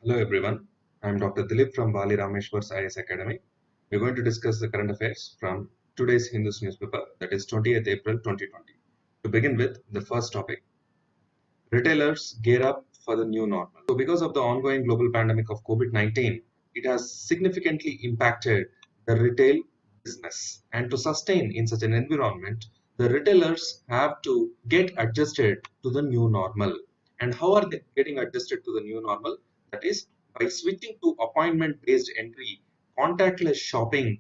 Hello everyone, I am Dr. Dilip from Bali Rameshwar's IS Academy. We're going to discuss the current affairs from today's Hindus newspaper, that is 20th April 2020. To begin with, the first topic, retailers gear up for the new normal. So because of the ongoing global pandemic of COVID-19, it has significantly impacted the retail business. And to sustain in such an environment, the retailers have to get adjusted to the new normal. And how are they getting adjusted to the new normal? That is by switching to appointment-based entry, contactless shopping.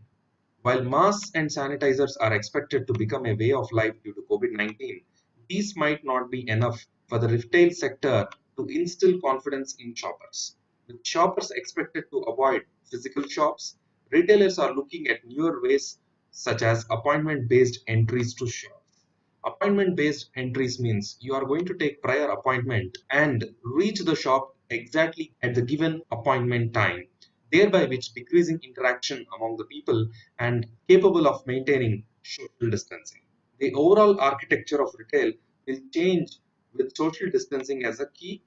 While masks and sanitizers are expected to become a way of life due to COVID-19, these might not be enough for the retail sector to instill confidence in shoppers. With shoppers expected to avoid physical shops, retailers are looking at newer ways such as appointment-based entries to shops. Appointment-based entries means you are going to take prior appointment and reach the shop exactly at the given appointment time, thereby which decreasing interaction among the people and capable of maintaining social distancing. The overall architecture of retail will change with social distancing as a key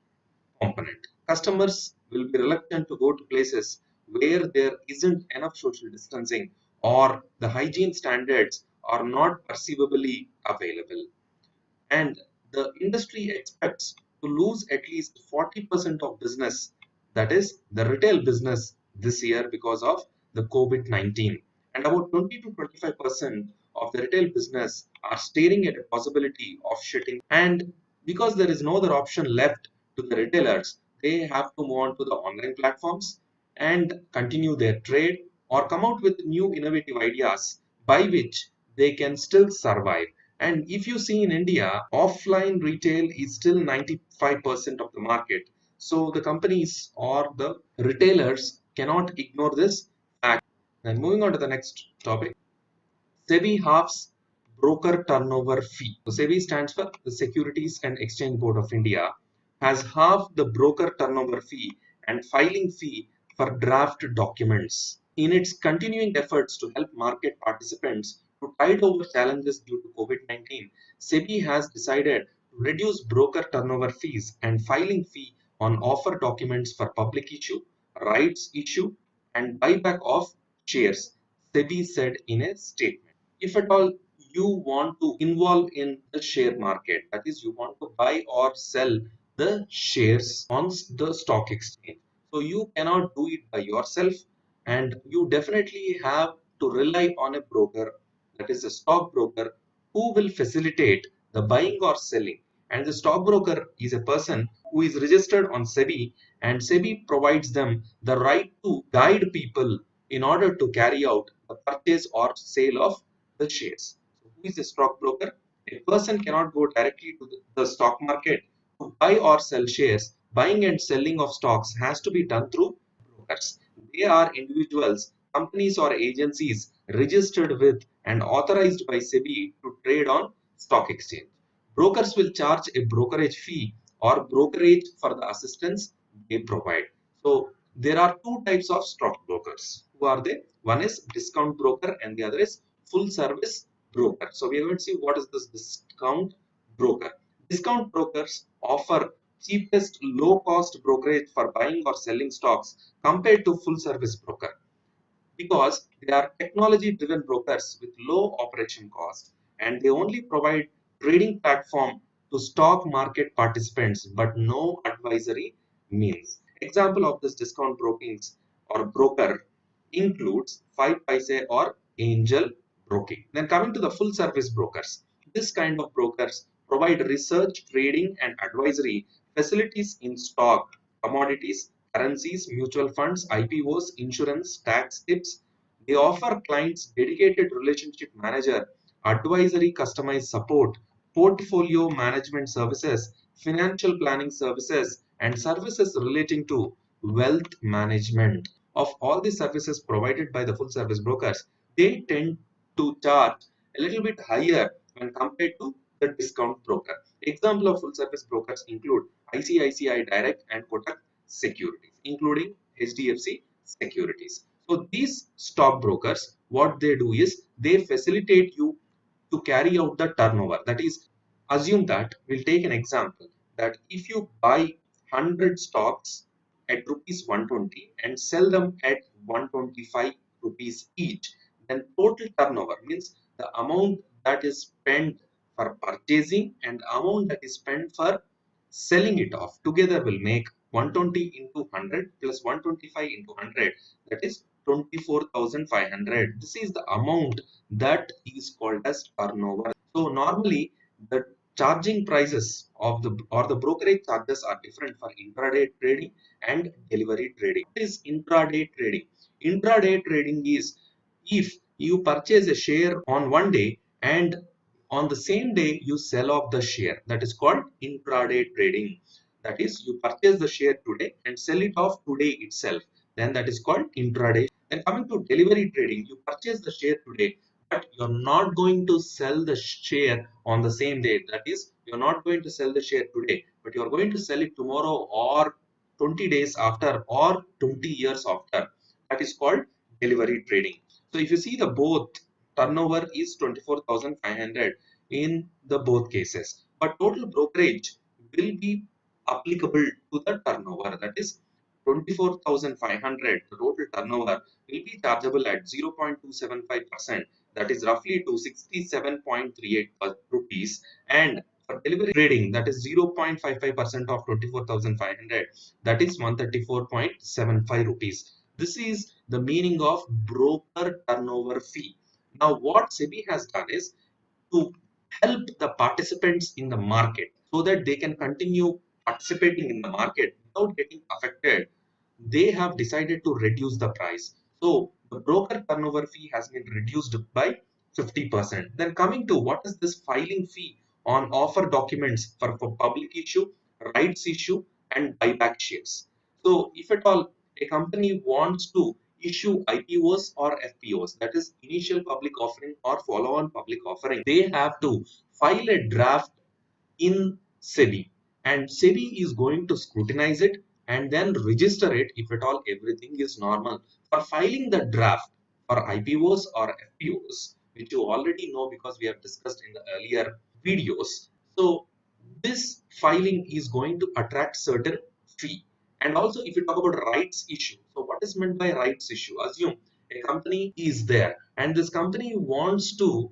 component. Customers will be reluctant to go to places where there isn't enough social distancing or the hygiene standards are not perceivably available. And the industry expects to lose at least 40% of business, that is the retail business, this year because of the COVID-19. And about 20 to 25% of the retail business are staring at a possibility of shutting. And because there is no other option left to the retailers, they have to move on to the online platforms and continue their trade or come out with new innovative ideas by which they can still survive. And if you see in India, offline retail is still 95% of the market. So the companies or the retailers cannot ignore this fact. And moving on to the next topic, SEBI halves broker turnover fee. So SEBI stands for the Securities and Exchange Board of India, has halved the broker turnover fee and filing fee for draft documents. In its continuing efforts to help market participants to tide over challenges due to COVID-19, SEBI has decided to reduce broker turnover fees and filing fee on offer documents for public issue, rights issue, and buyback of shares, SEBI said in a statement. If at all you want to involve in the share market, that is you want to buy or sell the shares on the stock exchange, so you cannot do it by yourself, and you definitely have to rely on a broker, that is a stockbroker, who will facilitate the buying or selling. And the stockbroker is a person who is registered on SEBI, and SEBI provides them the right to guide people in order to carry out the purchase or sale of the shares. So who is a stockbroker? A person cannot go directly to the stock market to buy or sell shares. Buying and selling of stocks has to be done through brokers. They are individuals, companies or agencies registered with and authorized by SEBI to trade on stock exchange. Brokers will charge a brokerage fee or brokerage for the assistance they provide. So there are two types of stockbrokers. Who are they? One is discount broker and the other is full service broker. So we are going to see what is this discount broker. Discount brokers offer cheapest low cost brokerage for buying or selling stocks compared to full service broker, because they are technology driven brokers with low operation cost, and they only provide trading platform to stock market participants but no advisory means. Example of this discount brokings or broker includes 5 paise or angel broking. Then coming to the full service brokers, this kind of brokers provide research, trading and advisory facilities in stock, commodities, currencies, mutual funds, IPOs, insurance, tax tips. They offer clients dedicated relationship manager, advisory customized support, portfolio management services, financial planning services, and services relating to wealth management. Of all the services provided by the full service brokers, they tend to charge a little bit higher when compared to the discount broker. Example of full service brokers include ICICI Direct and Kotak Securities, including HDFC Securities. So these stockbrokers, what they do is they facilitate you to carry out the turnover. That is, assume that we'll take an example that if you buy 100 stocks at rupees 120 and sell them at 125 rupees each, then total turnover means the amount that is spent for purchasing and amount that is spent for selling it off together will make 120 into 100 plus 125 into 100, that is 24,500. This is the amount that is called as turnover. So normally the charging prices of the brokerage charges are different for intraday trading and delivery trading. What is intraday trading? Intraday trading is if you purchase a share on one day and on the same day you sell off the share, that is called intraday trading. That is, you purchase the share today and sell it off today itself, then that is called intraday. Then coming to delivery trading, you purchase the share today but you're not going to sell the share on the same day. That is, you're not going to sell the share today but you're going to sell it tomorrow or 20 days after or 20 years after. That is called delivery trading. So if you see the both, turnover is 24,500 in the both cases, but total brokerage will be applicable to the turnover, that is 24,500. The total turnover will be chargeable at 0.275%, that is roughly to 67.38 rupees, and for delivery trading, that is 0.55% of 24,500, that is 134.75 rupees. This is the meaning of broker turnover fee. Now what SEBI has done is to help the participants in the market so that they can continue participating in the market without getting affected. They have decided to reduce the price. So the broker turnover fee has been reduced by 50%. Then coming to what is this filing fee on offer documents for public issue, rights issue, and buyback shares. So if at all a company wants to issue IPOs or FPOs, that is initial public offering or follow-on public offering, they have to file a draft in SEBI, and SEBI is going to scrutinize it and then register it if at all everything is normal. For filing the draft for IPOs or FPOs, which you already know because we have discussed in the earlier videos, so this filing is going to attract certain fee. And also if you talk about rights issue, so what is meant by rights issue? Assume a company is there and this company wants to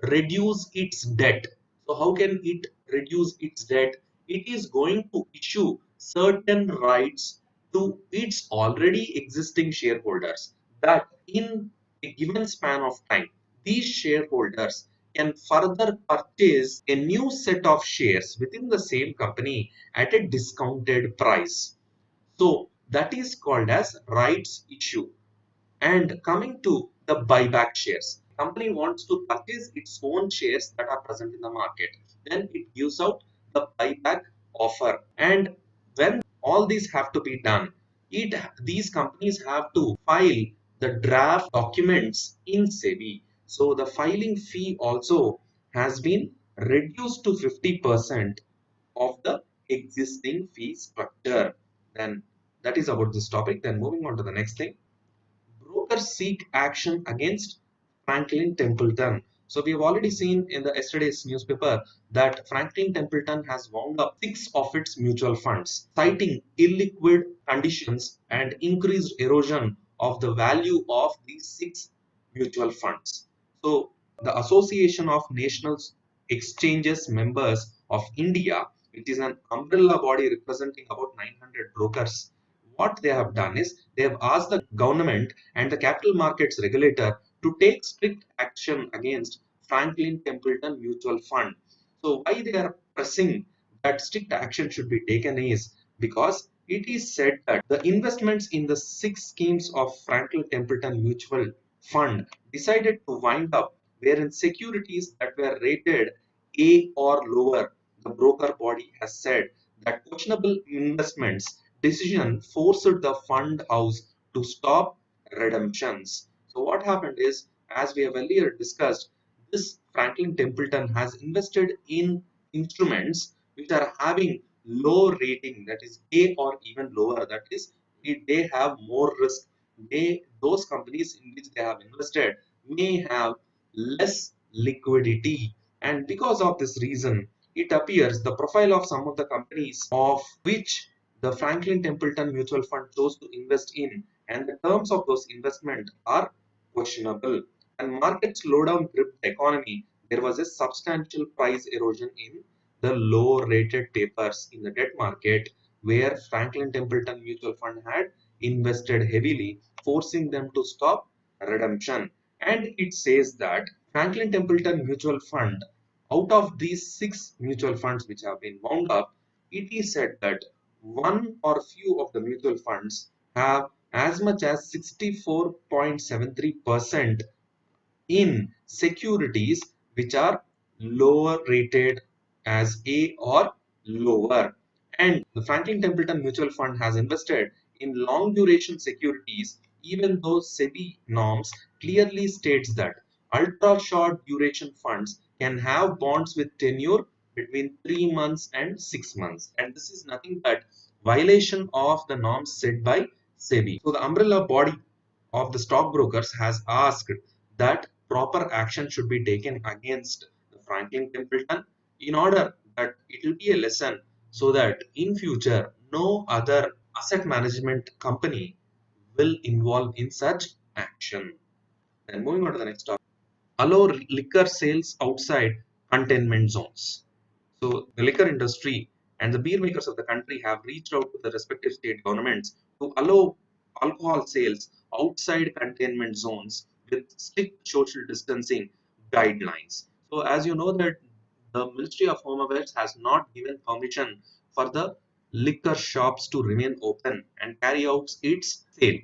reduce its debt. So how can it reduce its debt? It is going to issue certain rights to its already existing shareholders, that in a given span of time these shareholders can further purchase a new set of shares within the same company at a discounted price. So that is called as rights issue. And coming to the buyback shares, company wants to purchase its own shares that are present in the market. Then it gives out the buyback offer. And when all these have to be done, these companies have to file the draft documents in SEBI. So the filing fee also has been reduced to 50% of the existing fee structure. Then that is about this topic. Then moving on to the next thing, brokers seek action against Franklin Templeton. So we have already seen in the yesterday's newspaper that Franklin Templeton has wound up six of its mutual funds, citing illiquid conditions and increased erosion of the value of these six mutual funds. So the Association of National Exchanges Members of India, which is an umbrella body representing about 900 brokers, what they have done is they have asked the government and the capital markets regulator to take strict action against Franklin Templeton Mutual Fund. So why they are pressing that strict action should be taken is because it is said that the investments in the six schemes of Franklin Templeton Mutual Fund decided to wind up wherein securities that were rated A or lower, the broker body has said that questionable investments decision forced the fund house to stop redemptions. So what happened is, as we have earlier discussed, this Franklin Templeton has invested in instruments which are having low rating, that is A or even lower, that is they have more risk. Those companies in which they have invested may have less liquidity, and because of this reason it appears the profile of some of the companies of which the Franklin Templeton Mutual Fund chose to invest in, and the terms of those investment are questionable. And market slowdown gripped the economy. There was a substantial price erosion in the low-rated papers in the debt market, where Franklin Templeton Mutual Fund had invested heavily, forcing them to stop redemption. And it says that Franklin Templeton Mutual Fund, out of these six mutual funds which have been wound up, it is said that one or few of the mutual funds have as much as 64.73% in securities which are lower rated as A or lower. And the Franklin Templeton Mutual Fund has invested in long duration securities, even though SEBI norms clearly states that ultra short duration funds can have bonds with tenure between 3 months and 6 months. And this is nothing but violation of the norms set by SEBI. So the umbrella body of the stockbrokers has asked that proper action should be taken against the Franklin Templeton in order that it will be a lesson so that in future no other asset management company will involve in such action. Then moving on to the next topic, allow liquor sales outside containment zones. So the liquor industry and the beer makers of the country have reached out to the respective state governments to allow alcohol sales outside containment zones with strict social distancing guidelines. So as you know that the Ministry of Home Affairs has not given permission for the liquor shops to remain open and carry out its sale.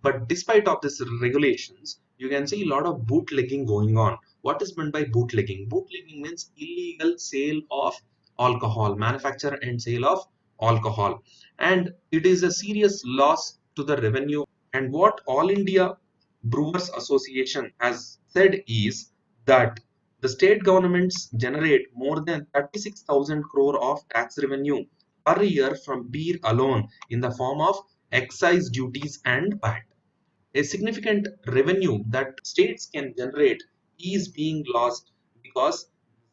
But despite of these regulations, you can see a lot of bootlegging going on. What is meant by bootlegging? Bootlegging means illegal sale of alcohol, manufacture and sale of alcohol. And it is a serious loss to the revenue. And what All India Brewers Association has said is that the state governments generate more than 36,000 crore of tax revenue per year from beer alone in the form of excise duties and VAT. A significant revenue that states can generate is being lost because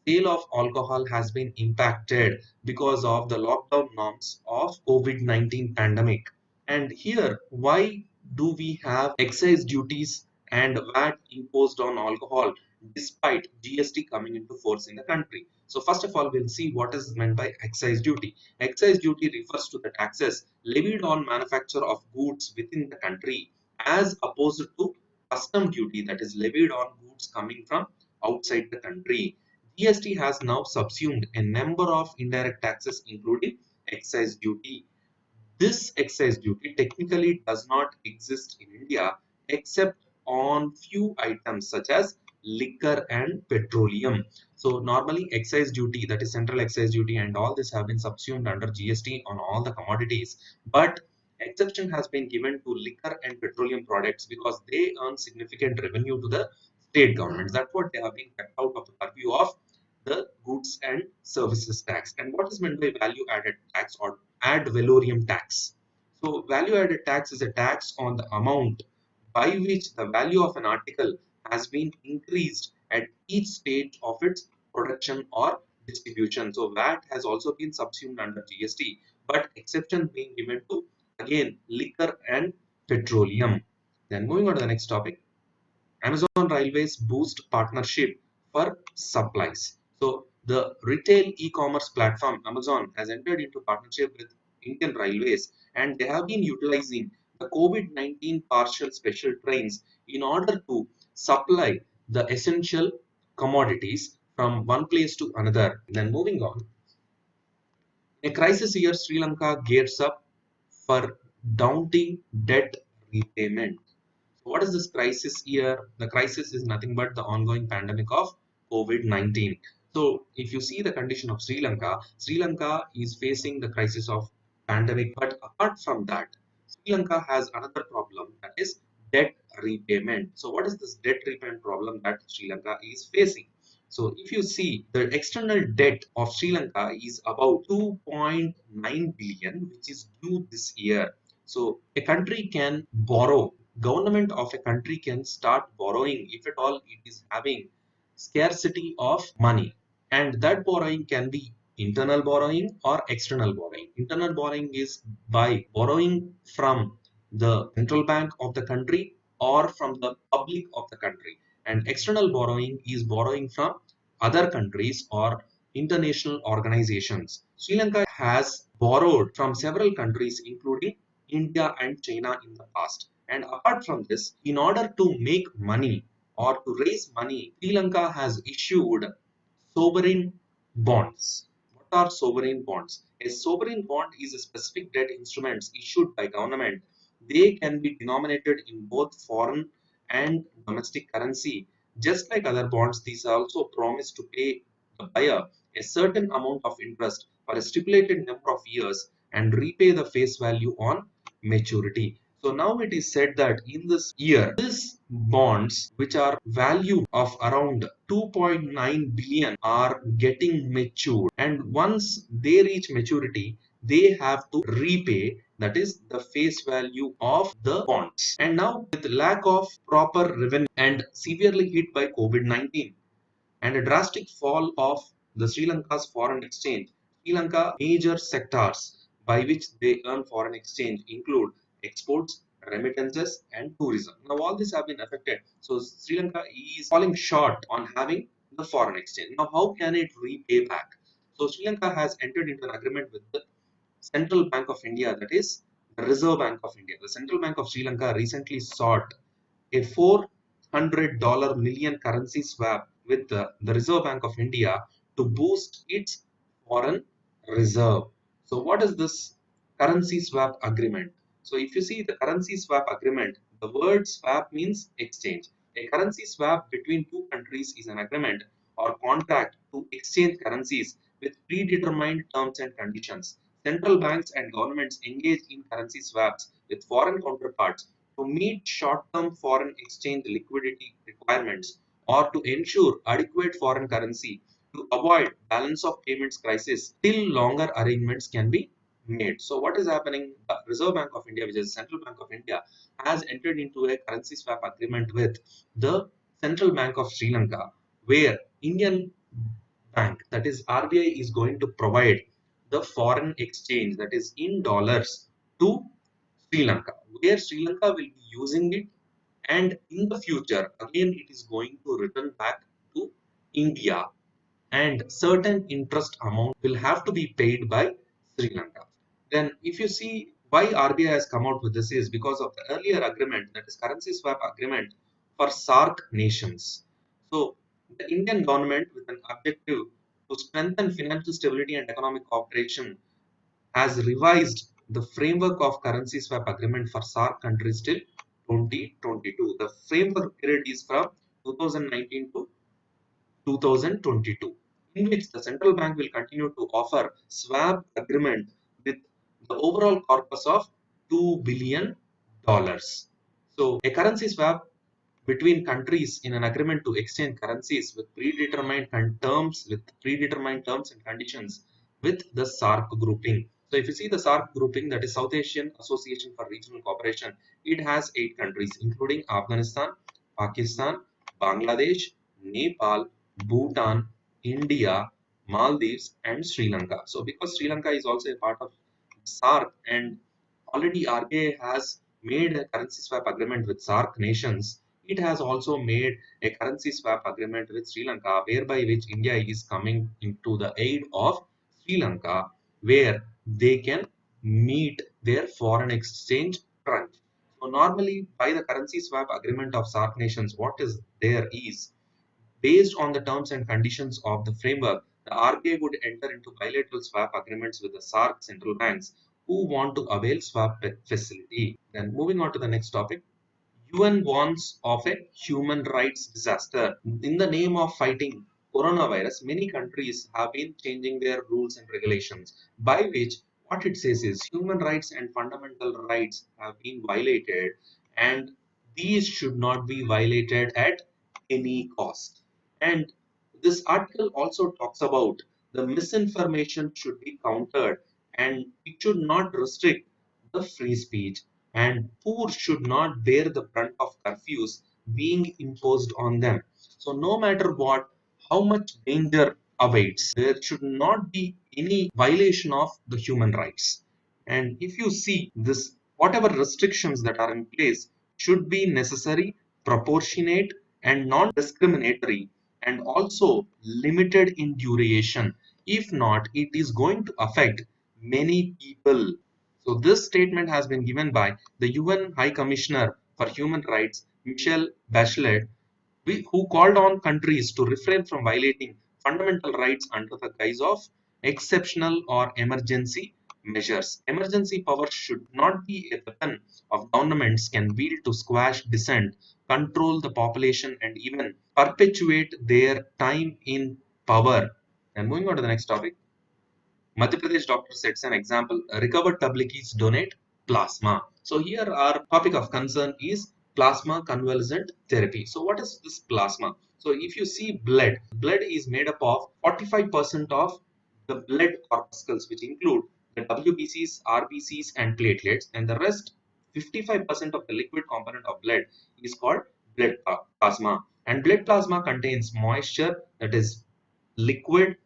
sale of alcohol has been impacted because of the lockdown norms of COVID-19 pandemic. And here, why do we have excise duties and VAT imposed on alcohol despite GST coming into force in the country? So first of all, we'll see what is meant by excise duty. Excise duty refers to the taxes levied on manufacture of goods within the country as opposed to custom duty that is levied on goods coming from outside the country. GST has now subsumed a number of indirect taxes, including excise duty. This excise duty technically does not exist in India except on few items such as liquor and petroleum. So normally excise duty, that is central excise duty, and all this have been subsumed under GST on all the commodities. But exception has been given to liquor and petroleum products because they earn significant revenue to the state governments. That's what they have been kept out of the purview of the goods and services tax. And what is meant by value added tax or ad valorem tax? So value added tax is a tax on the amount by which the value of an article has been increased at each stage of its production or distribution. So VAT has also been subsumed under GST, but exception being given to again liquor and petroleum. Then moving on to the next topic, Amazon Railways boost partnership for supplies. So the retail e-commerce platform Amazon has entered into partnership with Indian Railways, and they have been utilizing the COVID-19 partial special trains in order to supply the essential commodities from one place to another. Then moving on, in a crisis year, Sri Lanka gears up for daunting debt repayment. So what is this crisis year? The crisis is nothing but the ongoing pandemic of COVID-19. So if you see the condition of Sri Lanka is facing the crisis of pandemic. But apart from that, Sri Lanka has another problem, that is debt repayment. So what is this debt repayment problem that Sri Lanka is facing? So if you see, the external debt of Sri Lanka is about 2.9 billion, which is due this year. So a country can borrow, government of a country can start borrowing if at all it is having scarcity of money, and that borrowing can be internal borrowing or external borrowing. Internal borrowing is by borrowing from the central bank of the country or from the public of the country. And external borrowing is borrowing from other countries or international organizations. Sri Lanka has borrowed from several countries, including India and China in the past. And apart from this, in order to make money or to raise money, Sri Lanka has issued sovereign bonds. What are sovereign bonds? A sovereign bond is a specific debt instruments issued by government. They can be denominated in both foreign and domestic currency. Just like other bonds, these also promise to pay the buyer a certain amount of interest for a stipulated number of years and repay the face value on maturity. So now it is said that in this year, these bonds, which are value of around 2.9 billion, are getting matured. And once they reach maturity, they have to repay, that is the face value of the bonds. And now with lack of proper revenue and severely hit by COVID-19, and a drastic fall of the Sri Lanka's foreign exchange. Sri Lanka major sectors by which they earn foreign exchange include exports, remittances, and tourism. Now all these have been affected. So Sri Lanka is falling short on having the foreign exchange. Now how can it repay back? So Sri Lanka has entered into an agreement with the Central Bank of India, that is the Reserve Bank of India. The Central Bank of Sri Lanka recently sought a $400 million currency swap with the Reserve Bank of India to boost its foreign reserve. So, what is this currency swap agreement? So, if you see the currency swap agreement, the word swap means exchange. A currency swap between two countries is an agreement or contract to exchange currencies with predetermined terms and conditions. Central banks and governments engage in currency swaps with foreign counterparts to meet short-term foreign exchange liquidity requirements or to ensure adequate foreign currency to avoid balance of payments crisis till longer arrangements can be made. So what is happening? The Reserve Bank of India, which is Central Bank of India, has entered into a currency swap agreement with the Central Bank of Sri Lanka, where Indian Bank, that is RBI, is going to provide the foreign exchange, that is in dollars, to Sri Lanka, where Sri Lanka will be using it, and in the future, again, it is going to return back to India, and certain interest amount will have to be paid by Sri Lanka. Then, if you see why RBI has come out with this is because of the earlier agreement, that is currency swap agreement for SAARC nations. So, the Indian government, with an objective to strengthen financial stability and economic cooperation, has revised the framework of currency swap agreement for SAARC countries till 2022. The framework period is from 2019 to 2022, in which the central bank will continue to offer swap agreement with the overall corpus of $2 billion. So a currency swap between countries in an agreement to exchange currencies with predetermined terms and conditions with the SAARC grouping. So if you see the SAARC grouping, that is South Asian Association for Regional Cooperation, it has 8 countries including Afghanistan, Pakistan, Bangladesh, Nepal, Bhutan, India, Maldives, and Sri Lanka. So because Sri Lanka is also a part of SAARC, and already RBI has made a currency swap agreement with SAARC nations, it has also made a currency swap agreement with Sri Lanka, whereby which India is coming into the aid of Sri Lanka, where they can meet their foreign exchange crunch. So normally, by the currency swap agreement of SAARC nations, what is there is, based on the terms and conditions of the framework, the RBI would enter into bilateral swap agreements with the SAARC central banks who want to avail swap facility. Then moving on to the next topic. UN warns of a human rights disaster. In the name of fighting coronavirus, many countries have been changing their rules and regulations, by which what it says is human rights and fundamental rights have been violated, and these should not be violated at any cost. And this article also talks about the misinformation should be countered, and it should not restrict the free speech, and poor should not bear the brunt of curfews being imposed on them. So no matter what, how much danger awaits. There should not be any violation of the human rights. And if you see this, whatever restrictions that are in place should be necessary, proportionate, and non-discriminatory, and also limited in duration. If not, it is going to affect many people. So this statement has been given by the UN High Commissioner for Human Rights, Michelle Bachelet, who called on countries to refrain from violating fundamental rights under the guise of exceptional or emergency measures. Emergency powers should not be a weapon of governments can wield to squash dissent, control the population, and even perpetuate their time in power. And moving on to the next topic. Madhya Pradesh doctor sets an example. Recovered tabligis donate plasma. So here our topic of concern is plasma convalescent therapy. So what is this plasma? So if you see blood is made up of 45% of the blood corpuscles, which include the WBCs, RBCs, and platelets, and the rest 55% of the liquid component of blood is called blood plasma. And blood plasma contains moisture, that is liquid,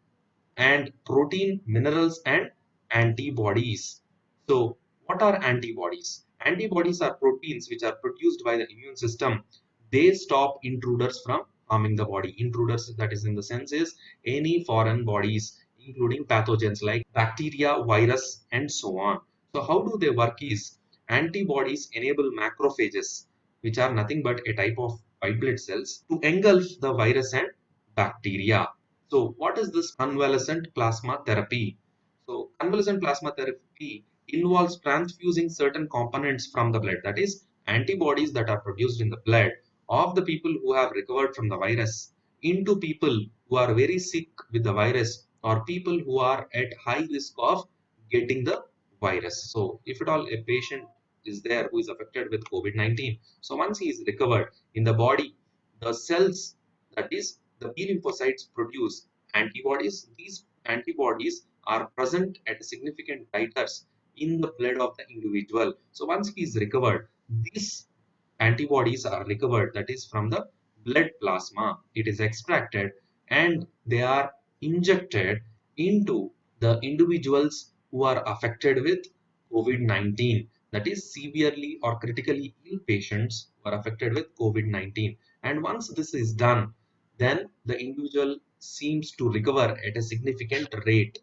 and protein, minerals, and antibodies. So, what are antibodies? Antibodies are proteins which are produced by the immune system. They stop intruders from harming the body. Intruders, that is in the sense, is any foreign bodies, including pathogens like bacteria, virus, and so on. So, how do they work is antibodies enable macrophages, which are nothing but a type of white blood cells, to engulf the virus and bacteria. So, what is this convalescent plasma therapy? So, convalescent plasma therapy involves transfusing certain components from the blood, that is, antibodies that are produced in the blood of the people who have recovered from the virus, into people who are very sick with the virus or people who are at high risk of getting the virus. So, if at all a patient is there who is affected with COVID-19, so once he is recovered in the body, the cells, that is the B lymphocytes, produce antibodies. These antibodies are present at significant titers in the blood of the individual. So once he is recovered, these antibodies are recovered, that is from the blood plasma. It is extracted and they are injected into the individuals who are affected with COVID-19, that is severely or critically ill patients who are affected with COVID-19. And once this is done, then the individual seems to recover at a significant rate.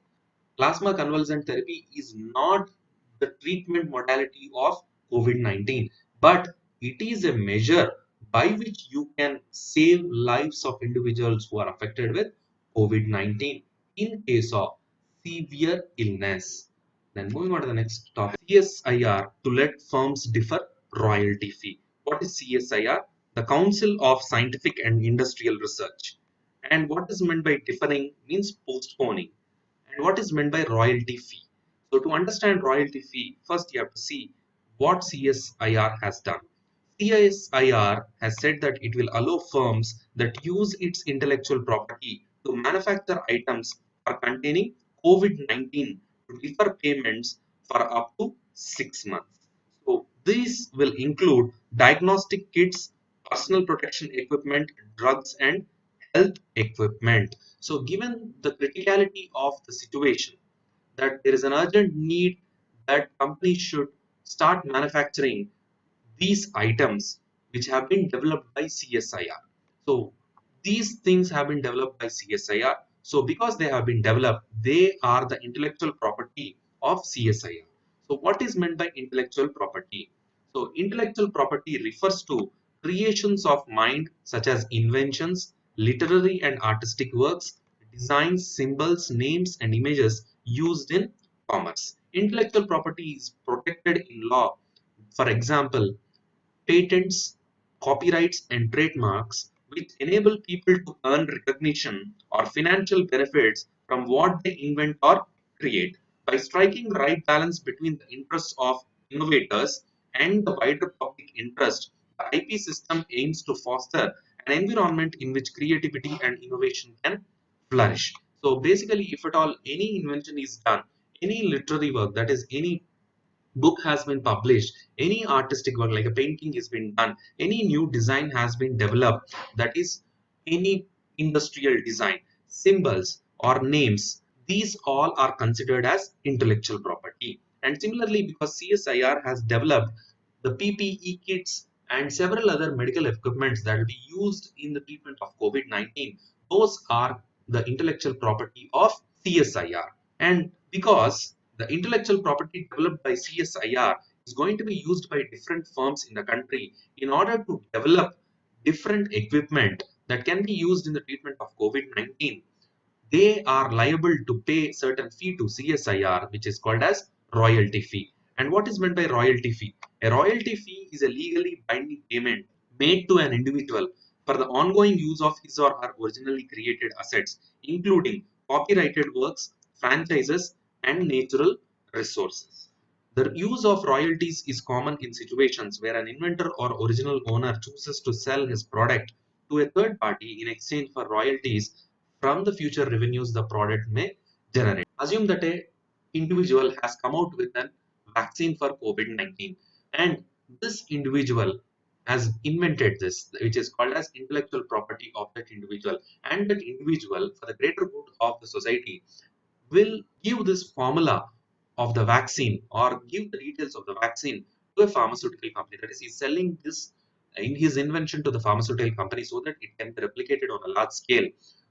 Plasma convalescent therapy is not the treatment modality of COVID-19, but it is a measure by which you can save lives of individuals who are affected with COVID-19 in case of severe illness. Then moving on to the next topic, CSIR, to let firms differ royalty fee. What is CSIR? The Council of Scientific and Industrial Research. And what is meant by differing means postponing. And what is meant by royalty fee? So to understand royalty fee, first you have to see what CSIR has done. CSIR has said that it will allow firms that use its intellectual property to manufacture items for containing COVID-19 to defer payments for up to 6 months. So these will include diagnostic kits, personal protection equipment, drugs, and health equipment. So given the criticality of the situation, that there is an urgent need that companies should start manufacturing these items which have been developed by CSIR. So these things have been developed by CSIR. So because they have been developed, they are the intellectual property of CSIR. So what is meant by intellectual property? So intellectual property refers to creations of mind such as inventions, literary and artistic works, designs, symbols, names, and images used in commerce. Intellectual property is protected in law. For example, patents, copyrights, and trademarks, which enable people to earn recognition or financial benefits from what they invent or create. By striking the right balance between the interests of innovators and the wider public interest, the IP system aims to foster an environment in which creativity and innovation can flourish. So basically, if at all any invention is done, any literary work, that is any book has been published, any artistic work like a painting has been done, any new design has been developed, that is any industrial design, symbols, or names, these all are considered as intellectual property. And similarly, because CSIR has developed the PPE kits and several other medical equipments that will be used in the treatment of COVID-19, those are the intellectual property of CSIR. And because the intellectual property developed by CSIR is going to be used by different firms in the country in order to develop different equipment that can be used in the treatment of COVID-19, they are liable to pay certain fee to CSIR, which is called as royalty fee. And what is meant by royalty fee? A royalty fee is a legally binding payment made to an individual for the ongoing use of his or her originally created assets, including copyrighted works, franchises, and natural resources. The use of royalties is common in situations where an inventor or original owner chooses to sell his product to a third party in exchange for royalties from the future revenues the product may generate. Assume that a individual has come out with a vaccine for COVID-19, and this individual has invented this, which is called as intellectual property of that individual, and that individual, for the greater good of the society, will give this formula of the vaccine or give the details of the vaccine to a pharmaceutical company. That is, he's selling this in his invention to the pharmaceutical company so that it can be replicated on a large scale.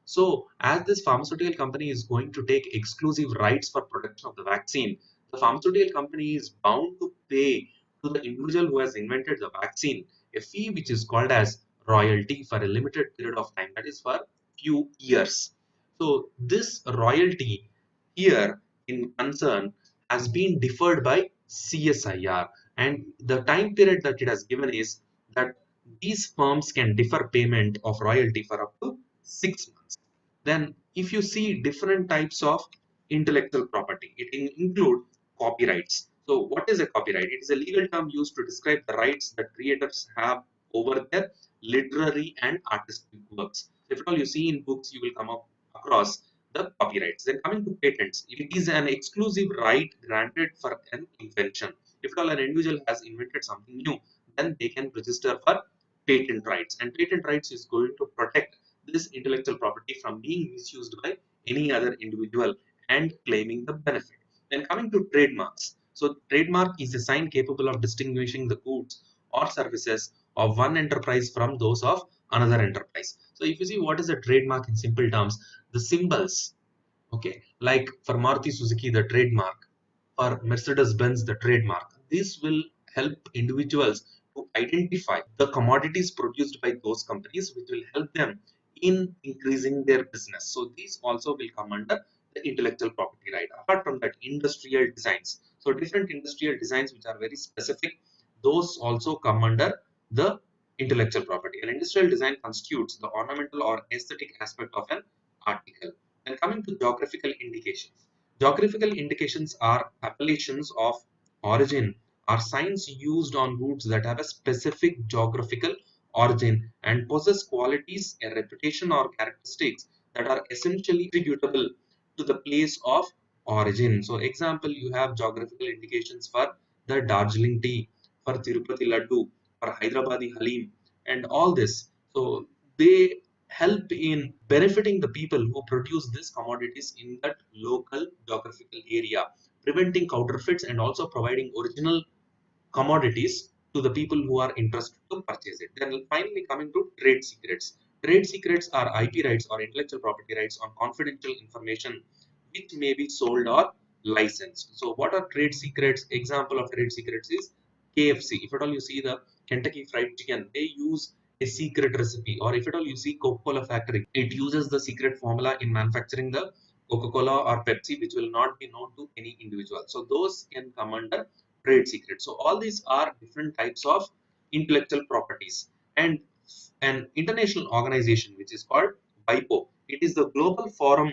So, as this pharmaceutical company is going to take exclusive rights for production of the vaccine, the pharmaceutical company is bound to pay to the individual who has invented the vaccine a fee which is called as royalty for a limited period of time, that is for few years. So this royalty here in concern has been deferred by CSIR, and the time period that it has given is that these firms can defer payment of royalty for up to 6 months. Then if you see different types of intellectual property, it include copyrights. So what is a copyright? It is a legal term used to describe the rights that creators have over their literary and artistic works. If at all you see in books, you will come up across the copyrights. Then coming to patents, it is an exclusive right granted for an invention. If at all an individual has invented something new, then they can register for patent rights. And patent rights is going to protect this intellectual property from being misused by any other individual and claiming the benefit. Then coming to trademarks. So trademark is a sign capable of distinguishing the goods or services of one enterprise from those of another enterprise. So if you see what is a trademark in simple terms, the symbols, okay, like for Maruti Suzuki, the trademark, for Mercedes Benz, the trademark. This will help individuals to identify the commodities produced by those companies, which will help them in increasing their business. So these also will come under the intellectual property right. Apart from that, industrial designs. So different industrial designs which are very specific, those also come under the intellectual property. An industrial design constitutes the ornamental or aesthetic aspect of an article. And coming to geographical indications. Geographical indications are appellations of origin or signs used on goods that have a specific geographical origin and possess qualities, a reputation, or characteristics that are essentially attributable to the place of origin. So, example, you have geographical indications for the Darjeeling tea, for Tirupati Laddu, for Hyderabadi Halim, and all this. So, they help in benefiting the people who produce these commodities in that local geographical area, preventing counterfeits and also providing original commodities to the people who are interested to purchase it. Then finally coming to trade secrets. Trade secrets are IP rights or intellectual property rights on confidential information which may be sold or licensed. So what are trade secrets? Example of trade secrets is KFC. If at all you see the Kentucky Fried Chicken, they use a secret recipe. Or if at all you see Coca-Cola factory, it uses the secret formula in manufacturing the Coca-Cola or Pepsi, which will not be known to any individual. So those can come under trade secrets. So all these are different types of intellectual properties. And an international organization which is called WIPO, it is the Global Forum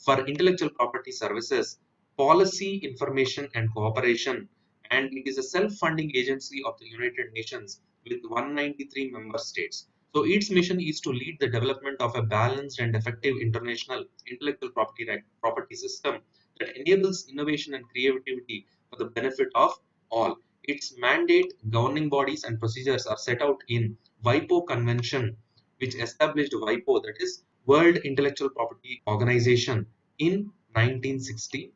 for Intellectual Property Services, Policy, Information and Cooperation, and it is a self-funding agency of the United Nations with 193 member states. So its mission is to lead the development of a balanced and effective international intellectual property system that enables innovation and creativity for the benefit of all. Its mandate, governing bodies, and procedures are set out in WIPO Convention, which established WIPO, that is World Intellectual Property Organization in 1967.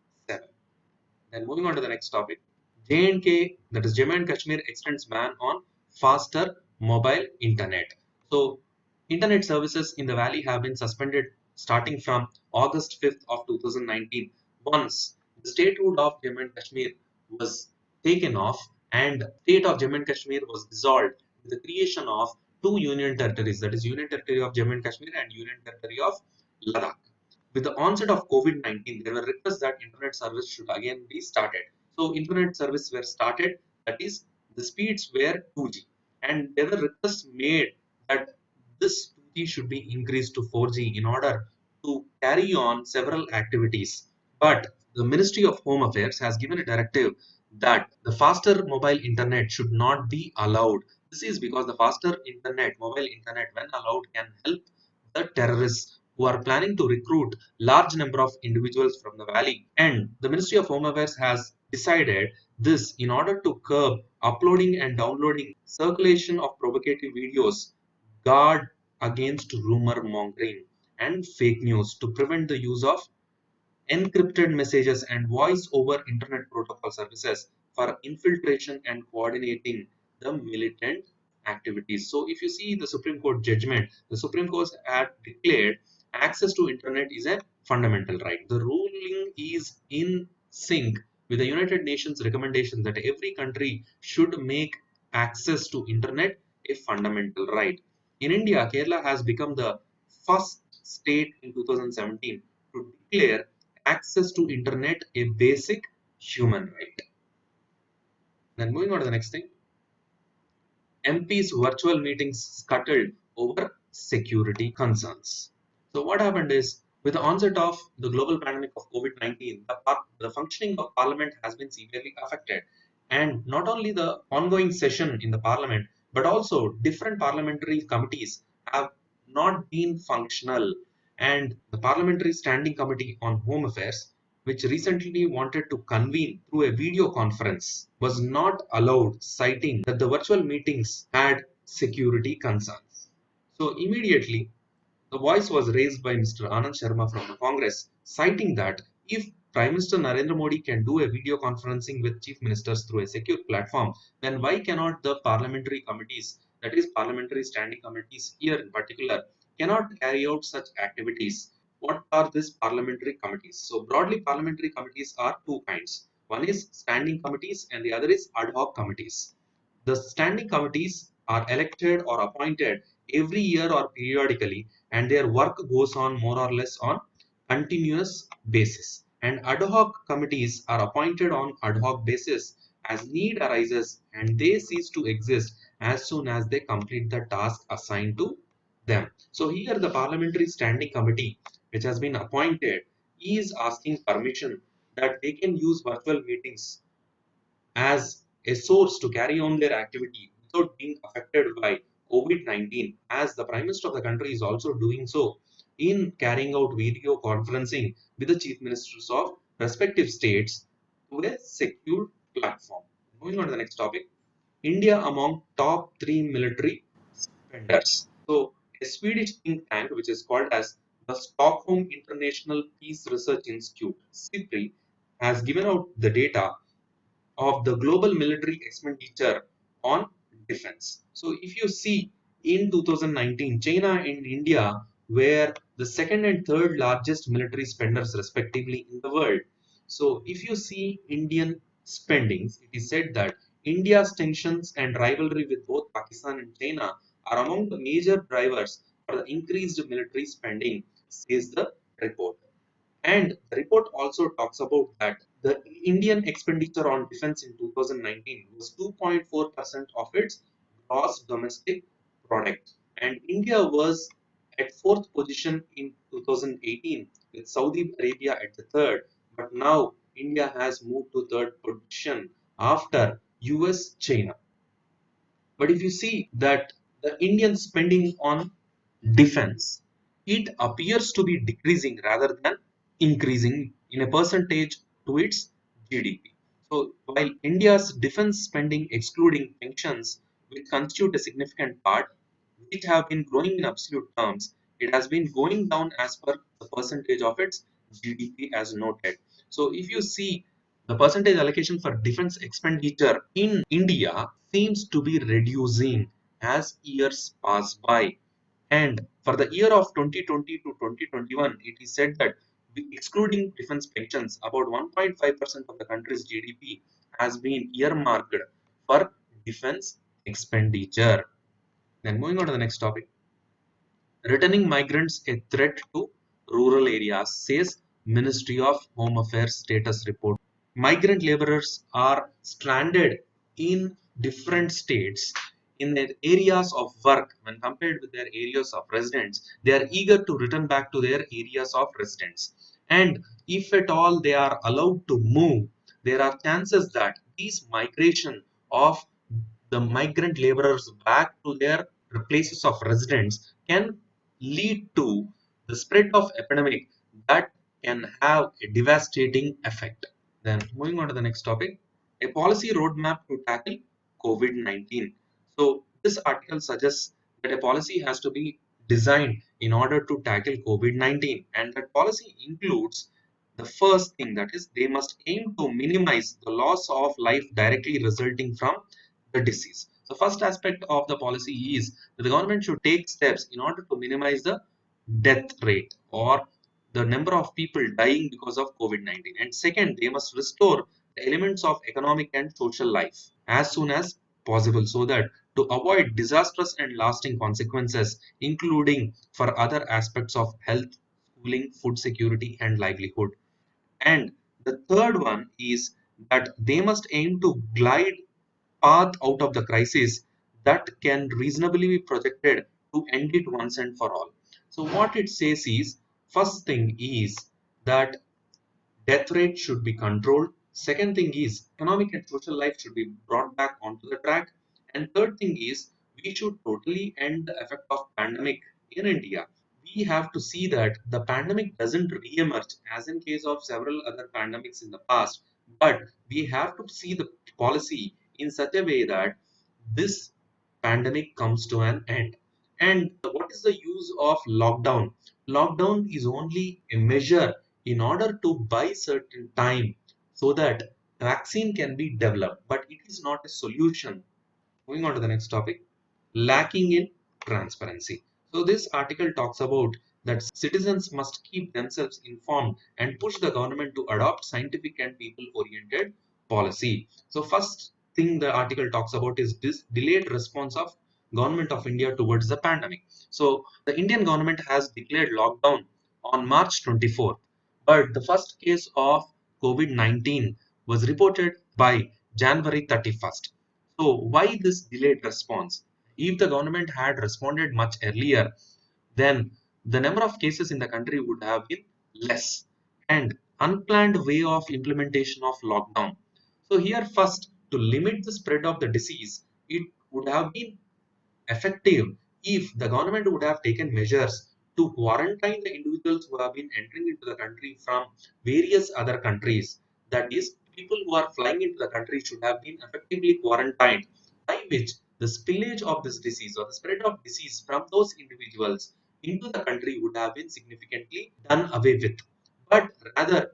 Then moving on to the next topic, J&K, that is Jammu and Kashmir, extends ban on faster mobile internet. So, internet services in the valley have been suspended starting from August 5th of 2019. Once the statehood of Jammu and Kashmir was taken off and state of Jammu and Kashmir was dissolved with the creation of two union territories, that is Union Territory of Jammu and Kashmir and Union Territory of Ladakh. With the onset of COVID-19, there were requests that internet service should again be started. So internet service were started, that is, the speeds were 2G. And there were requests made that this 2G should be increased to 4G in order to carry on several activities. But the Ministry of Home Affairs has given a directive that the faster mobile internet should not be allowed. This is because the faster internet, mobile internet, when allowed, can help the terrorists who are planning to recruit large number of individuals from the valley. And the Ministry of Home Affairs has decided this in order to curb uploading and downloading circulation of provocative videos, guard against rumor mongering and fake news, to prevent the use of encrypted messages and voice over internet protocol services for infiltration and coordinating the militant activities. So if you see the Supreme Court judgment, the Supreme Court had declared access to internet is a fundamental right. The ruling is in sync with the United Nations recommendation that every country should make access to internet a fundamental right. In India, Kerala has become the first state in 2017 to declare access to internet a basic human right. Then moving on to the next thing, MP's virtual meetings scuttled over security concerns. So what happened is, with the onset of the global pandemic of COVID-19, the functioning of Parliament has been severely affected. And not only the ongoing session in the Parliament, but also different parliamentary committees have not been functional. And the Parliamentary Standing Committee on Home Affairs, which recently wanted to convene through a video conference, was not allowed, citing that the virtual meetings had security concerns. So immediately, the voice was raised by Mr. Anand Sharma from the Congress, citing that if Prime Minister Narendra Modi can do a video conferencing with chief ministers through a secure platform, then why cannot the parliamentary committees, that is, parliamentary standing committees here in particular, cannot carry out such activities? What are these parliamentary committees? So, broadly, parliamentary committees are two kinds. One is standing committees, and the other is ad hoc committees. The standing committees are elected or appointed every year or periodically, and their work goes on more or less on continuous basis. And ad hoc committees are appointed on ad hoc basis as need arises, and they cease to exist as soon as they complete the task assigned to them. So here the Parliamentary Standing Committee, which has been appointed, is asking permission that they can use virtual meetings as a source to carry on their activity without being affected by COVID-19, as the Prime Minister of the country is also doing so in carrying out video conferencing with the chief ministers of respective states to a secure platform. Moving on to the next topic, India among top three military spenders. So, a Swedish think tank, which is called as the Stockholm International Peace Research Institute, SIPRI, has given out the data of the global military expenditure on defense. So if you see in 2019, China and India were the second and third largest military spenders respectively in the world. So if you see Indian spendings, it is said that India's tensions and rivalry with both Pakistan and China are among the major drivers for the increased military spending, says the report. And the report also talks about that the Indian expenditure on defense in 2019 was 2.4% of its gross domestic product. And India was at fourth position in 2018 with Saudi Arabia at the third. But now India has moved to third position after US, China. But if you see that the Indian spending on defense, it appears to be decreasing rather than increasing in a percentage to its GDP. So while India's defense spending excluding pensions, which constitute a significant part, which have been growing in absolute terms, it has been going down as per the percentage of its GDP as noted. So if you see the percentage allocation for defense expenditure in India seems to be reducing as years pass by. And for the year of 2020 to 2021, it is said that excluding defense pensions, about 1.5% of the country's GDP has been earmarked for defense expenditure. Then moving on to the next topic. Returning migrants a threat to rural areas, says Ministry of Home Affairs status report. Migrant laborers are stranded in different states in their areas of work when compared with their areas of residence. They are eager to return back to their areas of residence. And if at all they are allowed to move, there are chances that these migration of the migrant laborers back to their places of residence can lead to the spread of epidemic that can have a devastating effect. Then moving on to the next topic, a policy roadmap to tackle COVID-19. So this article suggests that a policy has to be designed in order to tackle COVID-19, and that policy includes the first thing, that is they must aim to minimize the loss of life directly resulting from the disease. So first aspect of the policy is that the government should take steps in order to minimize the death rate or the number of people dying because of COVID-19. And second, they must restore the elements of economic and social life as soon as possible so that to avoid disastrous and lasting consequences, including for other aspects of health, schooling, food security, and livelihood. And the third one is that they must aim to glide path out of the crisis that can reasonably be projected to end it once and for all. So what it says is, first thing is that death rate should be controlled. Second thing is economic and social life should be brought back onto the track. And third thing is we should totally end the effect of pandemic in India. We have to see that the pandemic doesn't re-emerge as in case of several other pandemics in the past, but we have to see the policy in such a way that this pandemic comes to an end. And what is the use of lockdown? Lockdown is only a measure in order to buy certain time so that vaccine can be developed, but it is not a solution. Moving on to the next topic, lacking in transparency. So this article talks about that citizens must keep themselves informed and push the government to adopt scientific and people oriented policy. So first thing the article talks about is this delayed response of government of India towards the pandemic. So the Indian government has declared lockdown on March 24th, but the first case of COVID-19 was reported by January 31st. So why this delayed response? If the government had responded much earlier, then the number of cases in the country would have been less and unplanned way of implementation of lockdown. So here first, to limit the spread of the disease, it would have been effective if the government would have taken measures to quarantine the individuals who have been entering into the country from various other countries. That is, people who are flying into the country should have been effectively quarantined, by which the spillage of this disease or the spread of disease from those individuals into the country would have been significantly done away with. But rather,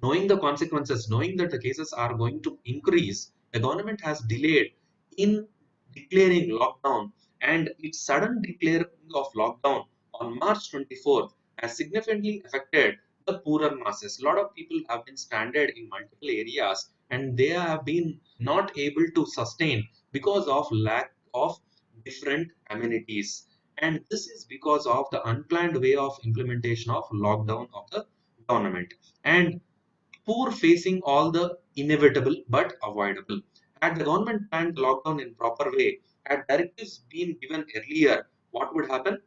knowing the consequences, knowing that the cases are going to increase, the government has delayed in declaring lockdown, and its sudden declaring of lockdown on March 24th has significantly affected the poorer masses. A lot of people have been stranded in multiple areas and they have been not able to sustain because of lack of different amenities. And this is because of the unplanned way of implementation of lockdown of the government. And poor facing all the inevitable but avoidable. Had the government planned the lockdown in proper way, had directives been given earlier, what would happen?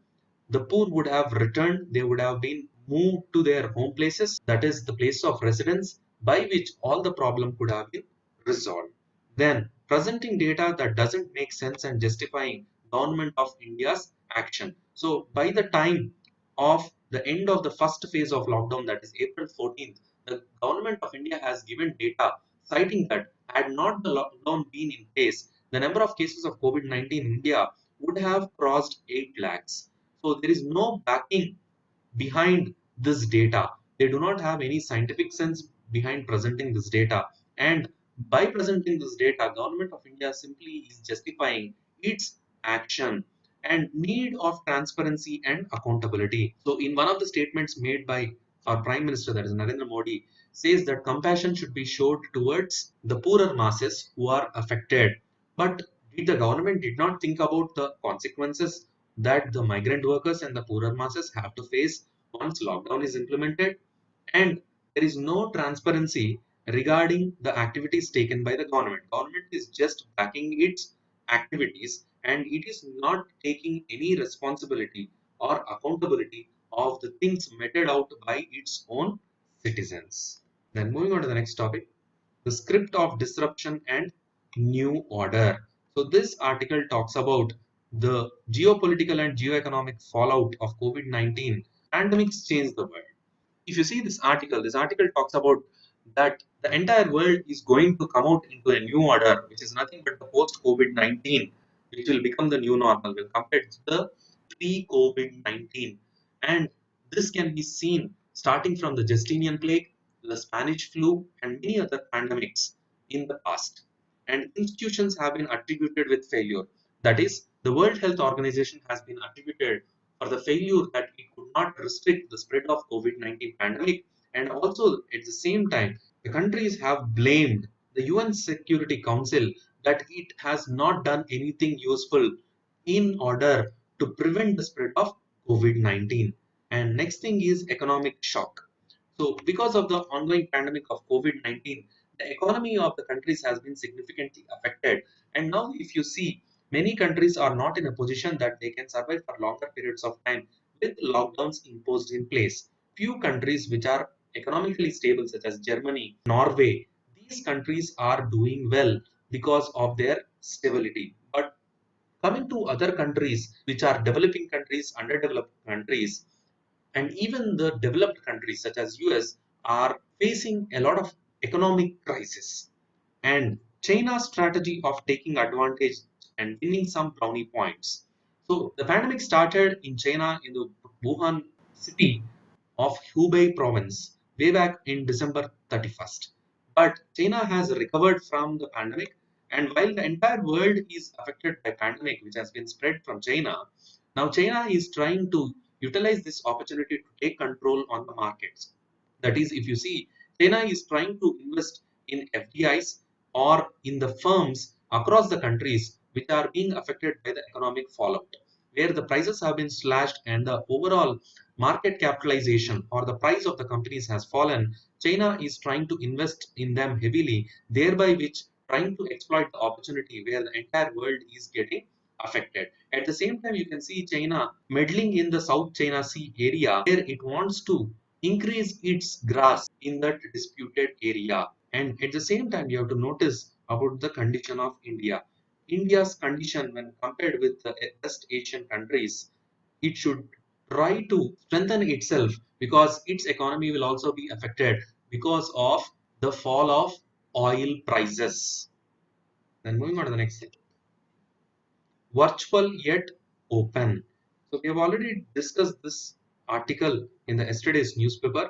The poor would have returned, they would have been moved to their home places, that is the place of residence, by which all the problem could have been resolved. Then, presenting data that doesn't make sense and justifying government of India's action. So, by the time of the end of the first phase of lockdown, that is April 14th, the government of India has given data citing that had not the lockdown been in place, the number of cases of COVID-19 in India would have crossed 8 lakhs. So there is no backing behind this data. They do not have any scientific sense behind presenting this data. And by presenting this data, Government of India simply is justifying its action and need of transparency and accountability. So in one of the statements made by our Prime Minister, that is Narendra Modi, says that compassion should be showed towards the poorer masses who are affected. But did the government did not think about the consequences that the migrant workers and the poorer masses have to face once lockdown is implemented? And there is no transparency regarding the activities taken by the government. Government is just backing its activities and it is not taking any responsibility or accountability of the things meted out by its own citizens. Then moving on to the next topic, the script of disruption and new order. So this article talks about the geopolitical and geoeconomic fallout of COVID-19. Pandemics changed the world. If you see this article talks about that the entire world is going to come out into a new order, which is nothing but the post COVID 19, which will become the new normal. We'll compare it to the pre COVID 19. And this can be seen starting from the Justinian plague, the Spanish flu, and many other pandemics in the past. And institutions have been attributed with failure. That is, the World Health Organization has been attributed for the failure that it could not restrict the spread of COVID-19 pandemic. And also at the same time, the countries have blamed the UN Security Council that it has not done anything useful in order to prevent the spread of COVID-19. And next thing is economic shock. So because of the ongoing pandemic of COVID-19, the economy of the countries has been significantly affected. And now if you see, many countries are not in a position that they can survive for longer periods of time with lockdowns imposed in place. Few countries which are economically stable, such as Germany, Norway, these countries are doing well because of their stability. But coming to other countries, which are developing countries, underdeveloped countries, and even the developed countries such as US are facing a lot of economic crisis. And China's strategy of taking advantage and winning some brownie points. So the pandemic started in China in the Wuhan city of Hubei province way back in December 31st. But China has recovered from the pandemic, and while the entire world is affected by pandemic which has been spread from China, now China is trying to utilize this opportunity to take control on the markets. That is, if you see, China is trying to invest in FDIs or in the firms across the countries which are being affected by the economic fallout, where the prices have been slashed and the overall market capitalization or the price of the companies has fallen. China is trying to invest in them heavily, thereby which trying to exploit the opportunity where the entire world is getting affected. At the same time, you can see China meddling in the South China Sea area where it wants to increase its grasp in that disputed area. And at the same time, you have to notice about the condition of India. India's condition when compared with the West Asian countries, it should try to strengthen itself because its economy will also be affected because of the fall of oil prices. Then moving on to the next thing, virtual yet open. So we have already discussed this article in the yesterday's newspaper.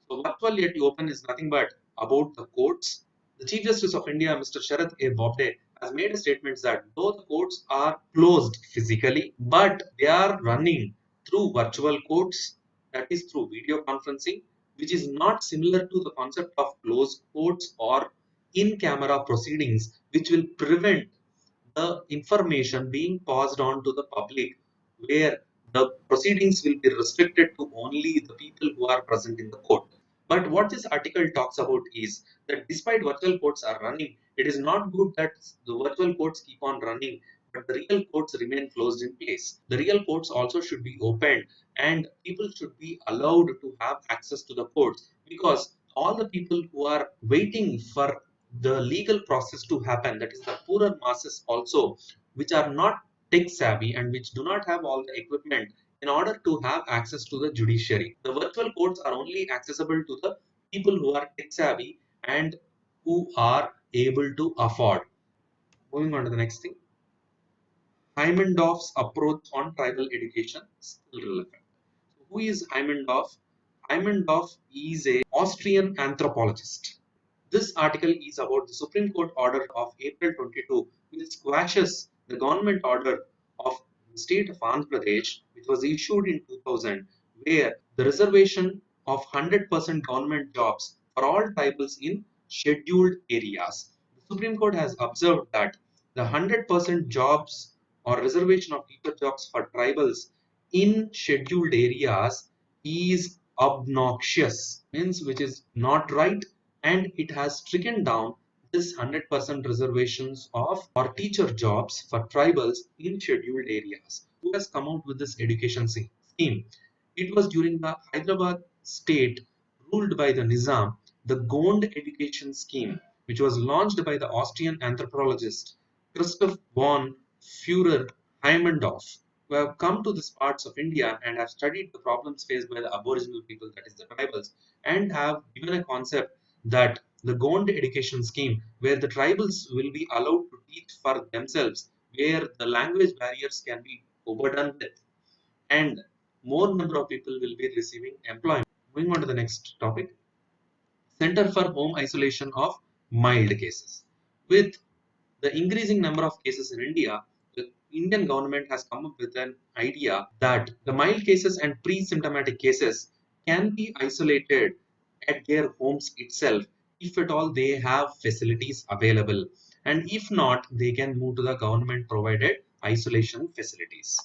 So virtual yet open is nothing but about the courts. The Chief Justice of India, Mr. Sharad A. Bobde, has made a statement that though the courts are closed physically, but they are running through virtual courts, that is through video conferencing, which is not similar to the concept of closed courts or in-camera proceedings, which will prevent the information being passed on to the public, where the proceedings will be restricted to only the people who are present in the court. But what this article talks about is that despite virtual courts are running, it is not good that the virtual courts keep on running, but the real courts remain closed in place. The real courts also should be opened, and people should be allowed to have access to the courts, because all the people who are waiting for the legal process to happen, that is the poorer masses also, which are not tech savvy and which do not have all the equipment in order to have access to the judiciary. The virtual courts are only accessible to the people who are tech savvy and who are able to afford. Moving on to the next thing, Heimendorf's approach on tribal education still relevant. So who is Heimendorf? Heimendorf is a Austrian anthropologist. This article is about the Supreme Court order of April 22, which squashes the government order of the state of Andhra Pradesh, which was issued in 2000, where the reservation of 100% government jobs for all tribals in scheduled areas. The Supreme Court has observed that the 100% jobs or reservation of teacher jobs for tribals in scheduled areas is obnoxious, means which is not right, and it has stricken down this 100% reservations of or teacher jobs for tribals in scheduled areas. Who has come out with this education scheme? It was during the Hyderabad state ruled by the Nizam, the Gond education scheme, which was launched by the Austrian anthropologist Christoph von Führer Heimendorf, who have come to these parts of India and have studied the problems faced by the Aboriginal people, that is the tribals, and have given a concept that the Gond education scheme, where the tribals will be allowed to teach for themselves, where the language barriers can be overdone with, and more number of people will be receiving employment. Moving on to the next topic, Center for Home Isolation of Mild Cases. With the increasing number of cases in India, the Indian government has come up with an idea that the mild cases and pre-symptomatic cases can be isolated at their homes itself if at all they have facilities available, and if not, they can move to the government provided isolation facilities.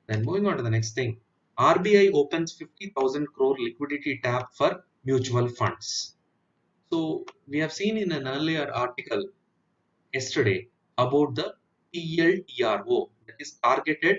Then moving on to the next thing, RBI opens 50,000 crore liquidity tap for mutual funds. So we have seen in an earlier article yesterday about the TLTRO, that is targeted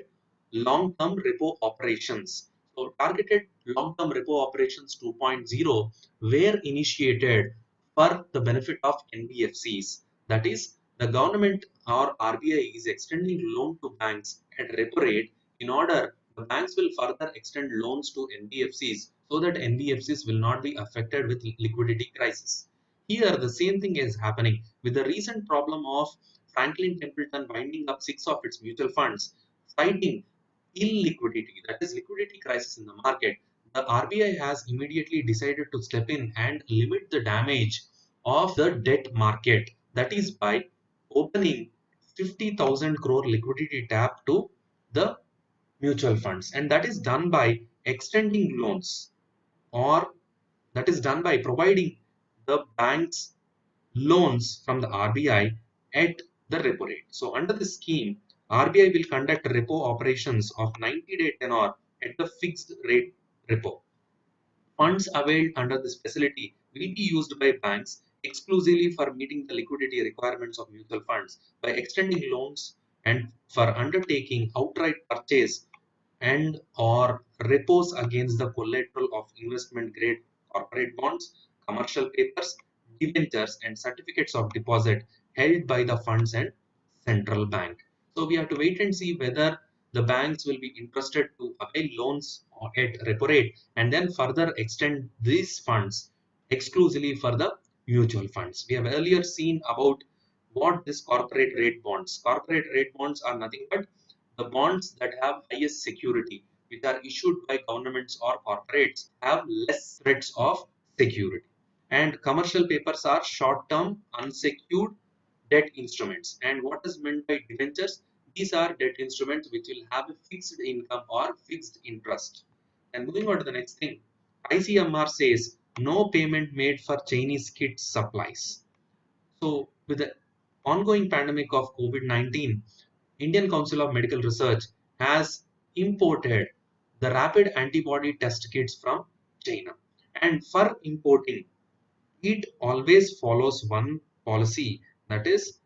long-term repo operations. So targeted long-term repo operations 2.0 were initiated for the benefit of NBFCs. That is, the government or RBI is extending loan to banks at repo rate in order the banks will further extend loans to NBFCs so that NBFCs will not be affected with liquidity crisis. Here, the same thing is happening with the recent problem of Franklin Templeton winding up six of its mutual funds, citing illiquidity, that is, liquidity crisis in the market. The RBI has immediately decided to step in and limit the damage of the debt market. That is by opening 50,000 crore liquidity tap to the mutual funds, and that is done by extending loans, or that is done by providing the banks loans from the RBI at the repo rate. So under the scheme, RBI will conduct repo operations of 90-day tenor at the fixed rate repo. Funds availed under this facility will be used by banks exclusively for meeting the liquidity requirements of mutual funds by extending loans and for undertaking outright purchase and or repos against the collateral of investment grade corporate bonds, commercial papers, debentures, and certificates of deposit held by the funds and central bank. So we have to wait and see whether the banks will be interested to avail loans at repo rate and then further extend these funds exclusively for the mutual funds. We have earlier seen about what this corporate rate bonds. Corporate rate bonds are nothing but the bonds that have highest security, which are issued by governments or corporates, have less threats of security. And commercial papers are short-term unsecured debt instruments. And what is meant by debentures? These are debt instruments which will have a fixed income or fixed interest. And moving on to the next thing, ICMR says no payment made for Chinese kit supplies. So, with the ongoing pandemic of COVID-19, Indian Council of Medical Research has imported the rapid antibody test kits from China. And for importing, it always follows one policy, that is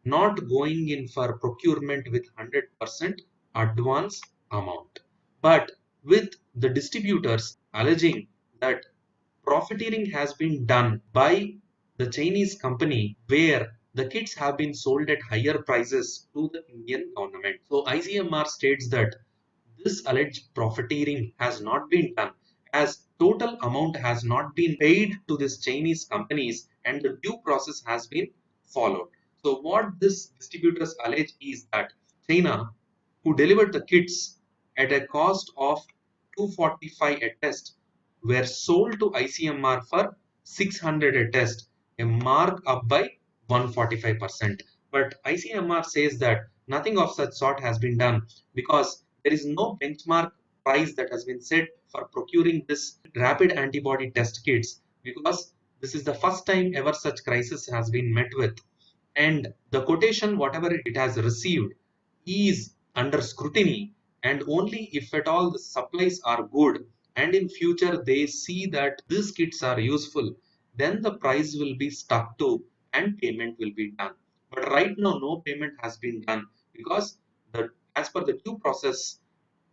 not going in for procurement with 100% advance amount, but with the distributors alleging that profiteering has been done by the Chinese company where the kits have been sold at higher prices to the Indian government. So ICMR states that this alleged profiteering has not been done as total amount has not been paid to these Chinese companies and the due process has been followed. So what this distributors allege is that China who delivered the kits at a cost of 245 a test were sold to ICMR for 600 a test, a mark up by 145%. But ICMR says that nothing of such sort has been done because there is no benchmark price that has been set for procuring this rapid antibody test kits, because this is the first time ever such crisis has been met with, and the quotation whatever it has received is under scrutiny, and only if at all the supplies are good and in future they see that these kits are useful, then the price will be stuck to and payment will be done. But right now no payment has been done because the as per the due process,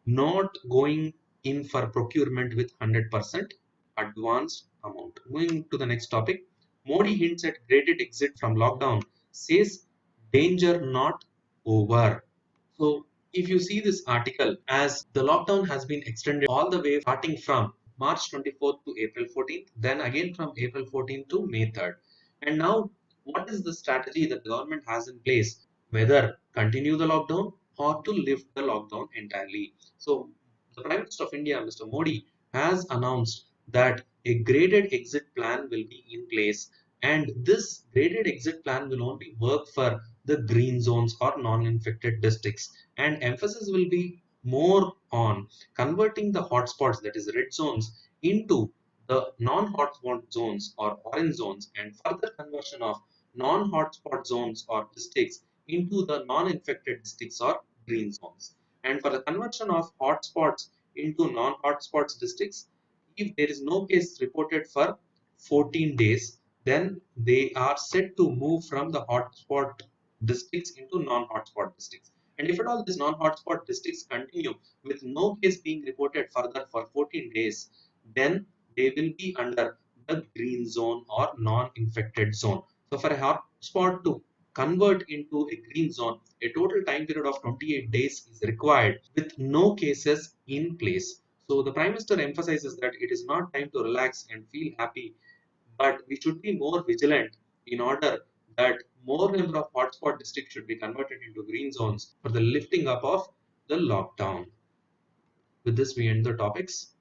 not going in for procurement with 100% advanced amount. Moving to the next topic, Modi hints at graded exit from lockdown, says danger not over. So, if you see this article, as the lockdown has been extended all the way starting from March 24th to April 14th, then again from April 14th to May 3rd. And now, what is the strategy that the government has in place? Whether continue the lockdown or to lift the lockdown entirely. So, the Prime Minister of India, Mr. Modi, has announced that a graded exit plan will be in place, and this graded exit plan will only work for the green zones or non-infected districts, and emphasis will be more on converting the hotspots, that is red zones, into the non-hotspot zones or orange zones, and further conversion of non-hotspot zones or districts into the non-infected districts or green zones. And for the conversion of hotspots into non-hotspots districts, if there is no case reported for 14 days, then they are set to move from the hotspot districts into non-hotspot districts. And if at all these non-hotspot districts continue with no case being reported further for 14 days, then they will be under the green zone or non-infected zone. So for a hotspot to convert into a green zone, a total time period of 28 days is required with no cases in place. So the Prime Minister emphasizes that it is not time to relax and feel happy, but we should be more vigilant in order that more number of hotspot districts should be converted into green zones for the lifting up of the lockdown. With this, we end the topics.